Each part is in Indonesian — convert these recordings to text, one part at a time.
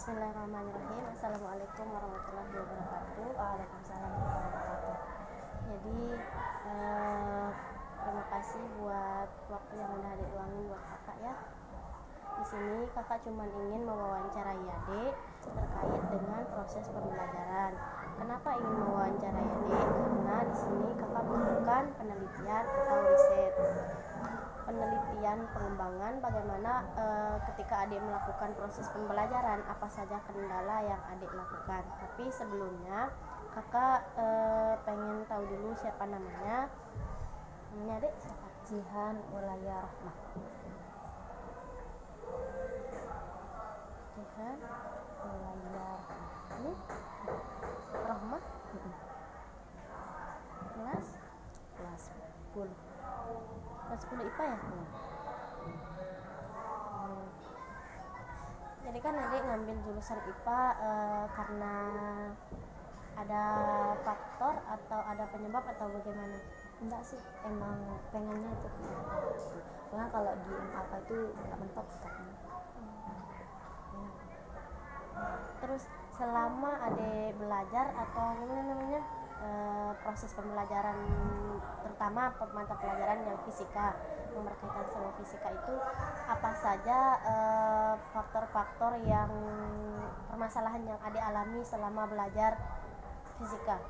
Bismillahirrahmanirrahim. Assalamualaikum warahmatullahi wabarakatuh. Waalaikumsalam warahmatullahi wabarakatuh. Jadi terima kasih buat waktu yang udah diluangin buat kakak ya. Di sini kakak cuma ingin mewawancarai adik terkait dengan proses pembelajaran. Kenapa ingin mewawancarai adik? Karena di sini kakak melakukan penelitian atau riset. Penelitian pengembangan bagaimana ketika adik melakukan proses pembelajaran, apa saja kendala yang adik lakukan. Tapi sebelumnya kakak pengen tahu dulu siapa namanya. Namanya adik siapa? Jihan Ulaya Rahmah. Jihan Ulaya ini Rahmah. Kelas 10. kelas 10 IPA ya? Jadi kan adik ngambil jurusan IPA karena ada faktor atau ada penyebab atau bagaimana? Enggak sih, emang pengennya itu. Karena kalau di MAPA itu enggak mentok katanya. Terus selama adik belajar atau gimana namanya proses pembelajaran, terutama mata pelajaran yang fisika, yang berkaitan sama fisika itu, apa saja faktor-faktor yang permasalahan yang adik alami selama belajar fisika?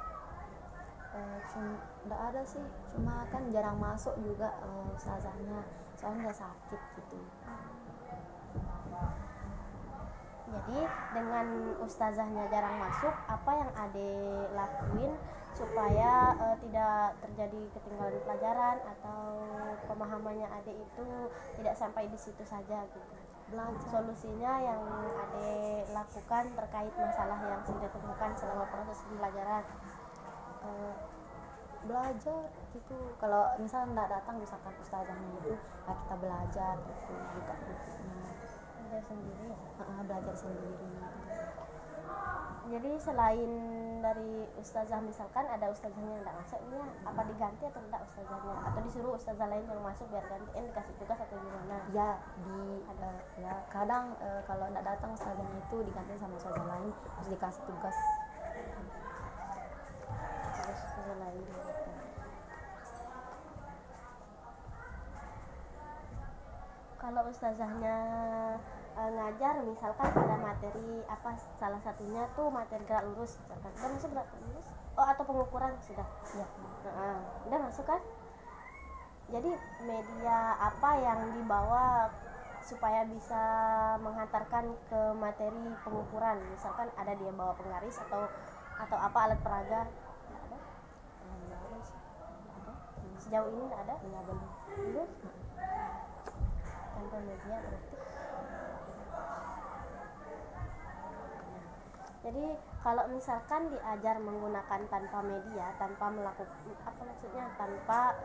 Enggak ada sih, cuma kan jarang masuk juga ustazahnya, soalnya sakit gitu. Jadi dengan ustazahnya jarang masuk, apa yang adik lakuin supaya tidak terjadi ketinggalan pelajaran atau pemahamannya adik itu tidak sampai di situ saja gitu? Belajar. Solusinya yang adik lakukan terkait masalah yang sudah ditemukan selama proses pembelajaran? Belajar gitu. Kalau misalnya enggak datang misalkan ustazahnya itu, nah kita belajar gitu, buka bukunya. Belajar sendiri ya? Belajar sendiri. Jadi selain dari ustazah, misalkan ada ustazahnya yang tidak masuk, ini apa diganti atau tidak ustazahnya? Atau disuruh ustazah lain yang masuk biar gantiin, dikasih tugas atau gimana? Ya, ya kadang kalau tidak datang ustazahnya itu diganti sama ustazah lain, terus dikasih tugas. Terus ustazah lain gitu. Kalau ustazahnya ngajar, misalkan ada materi apa, salah satunya tuh materi gerak lurus misalkan, udah masuk gerak lurus? Oh, atau pengukuran sudah? Ya. Udah masuk kan? Jadi media apa yang dibawa supaya bisa menghantarkan ke materi pengukuran? Misalkan ada dia bawa penggaris atau apa, alat peraga? Ada? Ada? Sejauh ini tidak ada? Ya, belum. Tanpa media berarti. Jadi kalau misalkan diajar menggunakan tanpa media, tanpa melakukan apa maksudnya, tanpa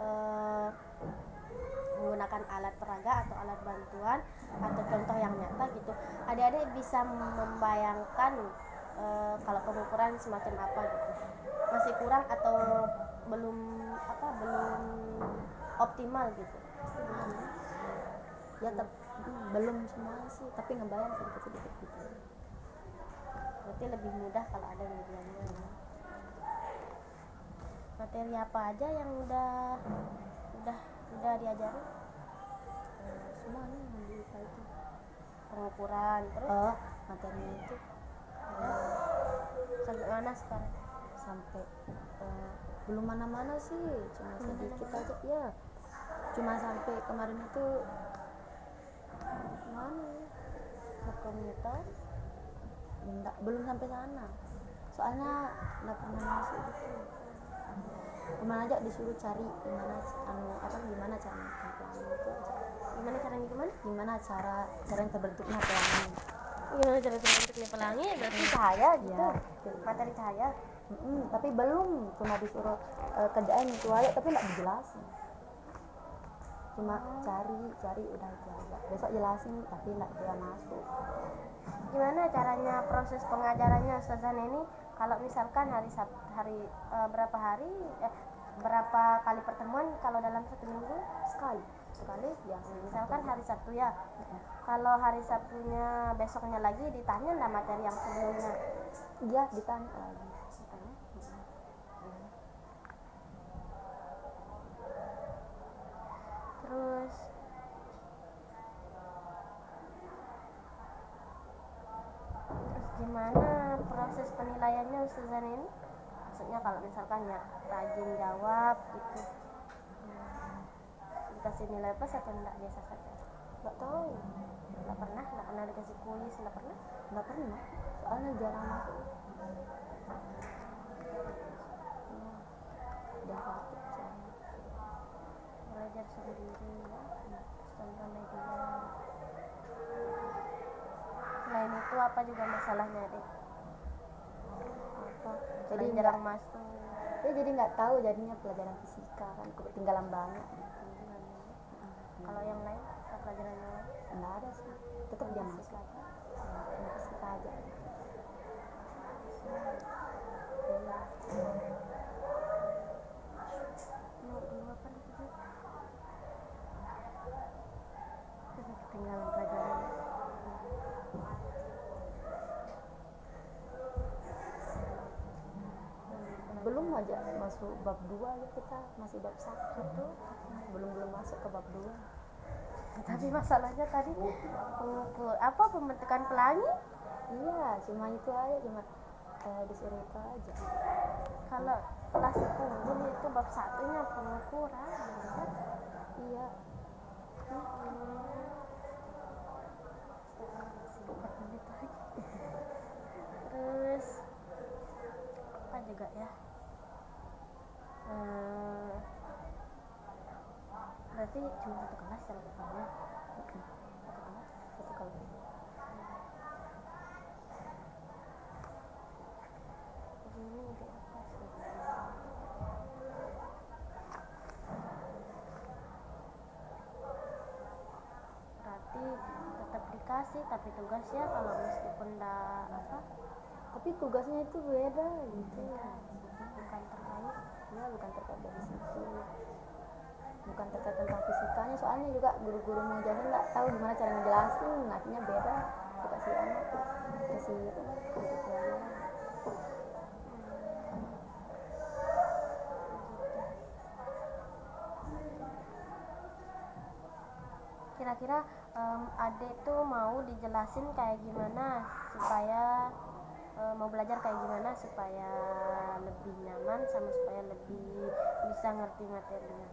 menggunakan alat peraga atau alat bantuan atau contoh yang nyata gitu, adik-adik bisa membayangkan kalau pengukuran semacam apa gitu, masih kurang atau belum optimal gitu? Ya, belum semua sih, tapi ngebayang sedikit-sedikit gitu. Berarti lebih mudah kalau ada medianya. Materi apa aja yang udah diajarin? Semuanya yang di IPA itu. Pengukuran, terus materinya itu sampai mana sekarang? sampai belum mana-mana sih, cuma sedikit aja ya. Cuma sampai kemarin itu mana ya? Komputer? Belum sampai sana. Soalnya enggak pernah masuk gitu. Kemana aja disuruh cari gimana gimana cara pelangi itu aja. Gimana cara yang terbentuknya pelangi. Gimana cara terbentuknya pelangi? Berarti cahaya gitu. Ya, materi cahaya. Tapi belum, cuma disuruh kerjain itu aja, tapi enggak dijelasin. Cuma cari udah itu aja. Besok jelasin tapi enggak dia masuk. Gimana caranya proses pengajarannya ustazah Neni? Kalau misalkan berapa kali pertemuan kalau dalam satu minggu? sekali yang Misalkan hari Sabtu ya, kalau hari Sabtunya besoknya lagi ditanya nggak materi yang sebelumnya? dia ditanya lagi. Terus gimana proses penilaiannya Ustazah ini? Maksudnya kalau misalkan ya rajin jawab gitu, dikasih nilai plus atau enggak biasa saja? Nggak tahu, Nggak pernah dikasih kuis, nggak pernah. soalnya jarang masuk. Dia sakit soalnya. Belajar sendiri ya, tonton media. Selain itu apa juga masalahnya deh? Apa Jadi jadi jarang masuk. jadi nggak tahu jadinya pelajaran fisika kan ketinggalan banyak. Kalau yang lain, pelajaran yang lain Nggak ada sih, tetap dia masuk fisika aja. cuma fisika aja. Mau dulu apa dulu? Ketinggalan pelajaran. Belum aja masuk bab 2 aja, kita masih bab 1 belum masuk ke bab 2. Tapi masalahnya tadi pengukur apa pembentukan pelangi? Iya, cuma itu aja, cuma disuruh itu aja. Kalau kelas punggung itu bab satunya pengukuran ya. Iya, Terus apa juga ya? Berarti cuma satu kelas ya depannya. satu kelas. Ini ide apa sih? Berarti tetap dikasih tapi tugasnya kalau meskipun dah apa Tapi tugasnya itu beda gitu. bukan terkait. Ya, bukan terkait dari situ. Bukan terkait tentang fisikanya, soalnya juga guru-guru mengajarnya nggak tahu gimana cara ngejelasin, akhirnya beda. Dikasih anak, kasih pelajaran. Kira-kira adik tuh mau dijelasin kayak gimana supaya mau belajar kayak gimana supaya lebih nyaman sama supaya lebih bisa ngerti materinya.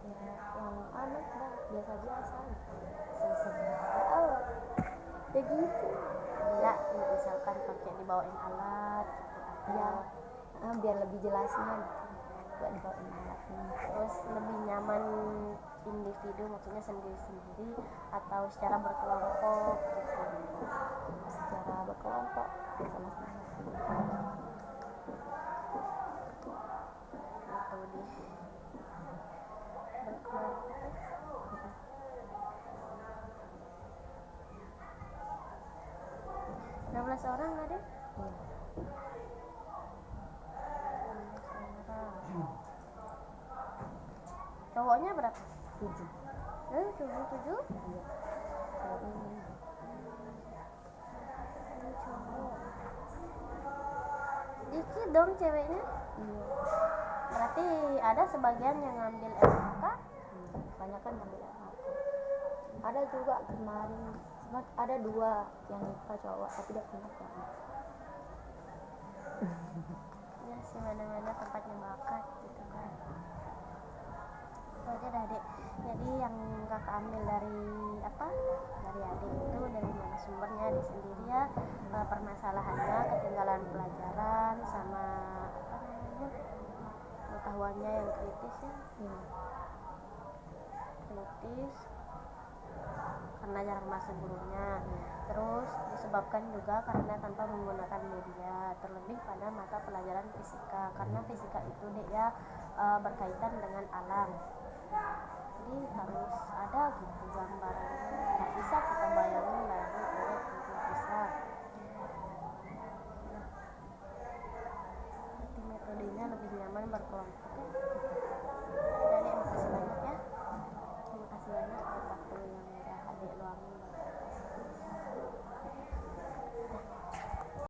Ya, yang anak dah biasa-biasa. Oh, Ya gitu. ya misalkan pakai dibawain alat gitu, Ya, biar lebih jelasnya gitu. Nggak dibawain alatnya. terus lebih nyaman individu maksudnya sendiri-sendiri atau secara berkelompok gitu. Secara berkelompok sama-sama. Itu di berkelompok. 12 orang nggak deh? Iya. 12 orang. Cowoknya berapa? 7. 7. Iya. Ceweknya 5. Ini cowok. Dikit dong ceweknya. Iya. Berarti ada sebagian yang ngambil SMK. Banyak kan ngambil apa? Ada juga kemarin ada 2 yang nikah cowok, tapi dia pindah ke anak. Ya sih mana-mana tempatnya bakat gitu kan. Oke dah Dek. Jadi yang kakak ambil dari apa? Dari adik itu dari mana sumbernya di sendiri ya, permasalahannya ketinggalan pelajaran sama apa namanya pengetahuannya yang kritis ya. Iya. Kritis karena jarang masuk gurunya, terus disebabkan juga karena tanpa menggunakan media, terlebih pada mata pelajaran fisika karena fisika itu deh ya berkaitan dengan alam, jadi harus ada gitu gambarannya, nggak bisa kita bayangin dari urut nggak bisa. Berarti metodenya lebih nyaman berkelompok ya. Udah deh, makasih banyak ya. Terima kasih. waktunya.